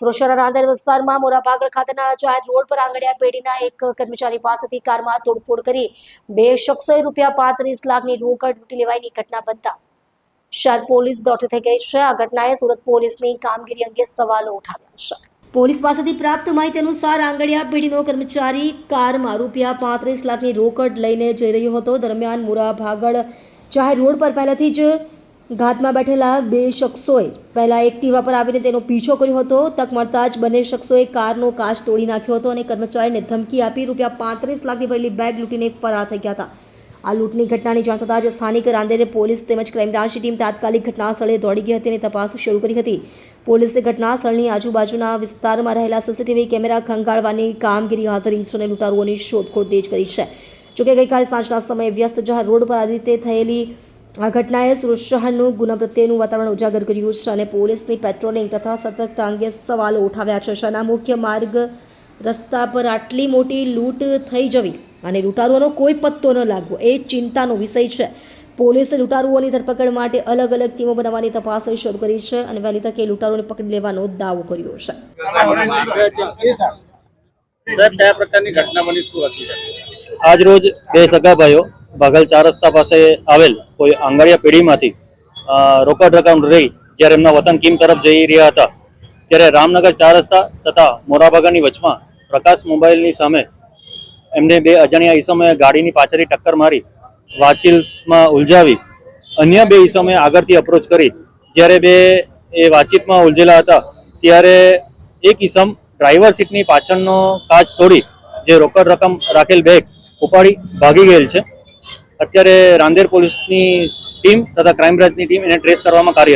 સુરતના રાંદેર વિસ્તારમાં મોરાભાગળ ખાતેના જાહેર રોડ પર આંગણિયા પેઢીના એક કર્મચારી પાસેથી કારમાં તોડફોડ કરી બે શખ્સોએ ₹35 લાખની રોકડ લૂંટી લેવાની ઘટના બનતા શહેર પોલીસ દોડતી થઈ ગઈ છે। આ ઘટનાએ સુરત પોલીસની કામગીરી અંગે સવાલો ઉઠાવ્યા છે। પોલીસ પાસેથી પ્રાપ્ત માહિતી અનુસાર આંગણિયા પેઢીનો કર્મચારી કારમાં ₹35 લાખની રોકડ લઈને જઈ રહ્યો હતો। દરમિયાન મોરાભાગળ જાહેર રોડ પર પહેલાથી જ ઘાતમાં બેઠેલા બે શખ્સોએ પહેલા એક્ટિવા પર આવીને તેનો પીછો કર્યો હતો। તક મળતા જ બંને શખ્સોએ કારનો કાચ તોડી નાખ્યો હતો અને કર્મચારીને ધમકી આપી ₹35 લાખની ભરેલી બેગ લૂંટીને ફરાર થઈ ગયા હતા। આ લૂંટની ઘટનાની જાણ થતાં જ સ્થાનિક રાંદેર પોલીસ તેમજ ક્રાઇમ બ્રાન્ચની ટીમ તાત્કાલિક ઘટના સ્થળે દોડી ગઈ હતી અને તપાસ શરૂ કરી હતી। પોલીસે ઘટના સ્થળની આજુબાજુના વિસ્તારમાં રહેલા સીસીટીવી કેમેરા ખંગાળવાની કામગીરી હાથ ધરી છે અને લૂંટારુઓની શોધખોળ તેજ કરી છે। જોકે ગઈકાલે સાંજના સમયે વ્યસ્ત જાહેર રોડ પર આ રીતે થયેલી આ ઘટનાએ સુરત શહેરનું ગુના પ્રત્યેનું વાતાવરણ ઉજાગર કર્યું છે અને પોલીસની પેટ્રોલિંગ તથા સતર્કતા અંગે સવાલો ઉઠાવ્યા છે। શહેરના મુખ્ય માર્ગ રસ્તા પર આટલી મોટી લૂંટ થઈ જવી અને લૂંટારુઓનો કોઈ પત્તો ન લાગવો એ ચિંતાનો વિષય છે। પોલીસે લૂંટારુઓની ધરપકડ માટે અલગ અલગ ટીમો બનાવવાની તપાસ શરૂ કરી છે અને વહેલી તકે લૂંટારુઓને પકડી લેવાનો દાવો કર્યો છે। આજ રોજ બે સગા ભાઈઓ ભાગલ 4 રસ્તા પાસે આવેલ કોઈ આંગણિયા પેઢીમાંથી રોકડ રકમ રહી જ્યારે એમના વતન કીમ તરફ જઈ રહ્યા હતા ત્યારે રામનગર 4 રસ્તા તથા મોરાભાગળની વચમાં પ્રકાશ મોબાઈલની સામે એમને બે અજાણ્યા ઈસમોએ ગાડીની પાછળથી ટક્કર મારી વાતચીતમાં ઉલઝાવી અન્ય બે ઈસમોએ આગળથી અપ્રોચ કરી જ્યારે બે એ વાતચીતમાં ઉલઝેલા હતા ત્યારે એક ઈસમ ડ્રાઈવર સીટની પાછળનો કાચ તોડી જે રોકડ રકમ રાખેલ બેગ ઉપાડી ભાગી ગયેલ છે। અત્યારે રાંદેર પોલીસની ટીમ તથા ક્રાઇમ બ્રાન્ચની ટીમ એને ટ્રેસ કરવામાં કાર્યરત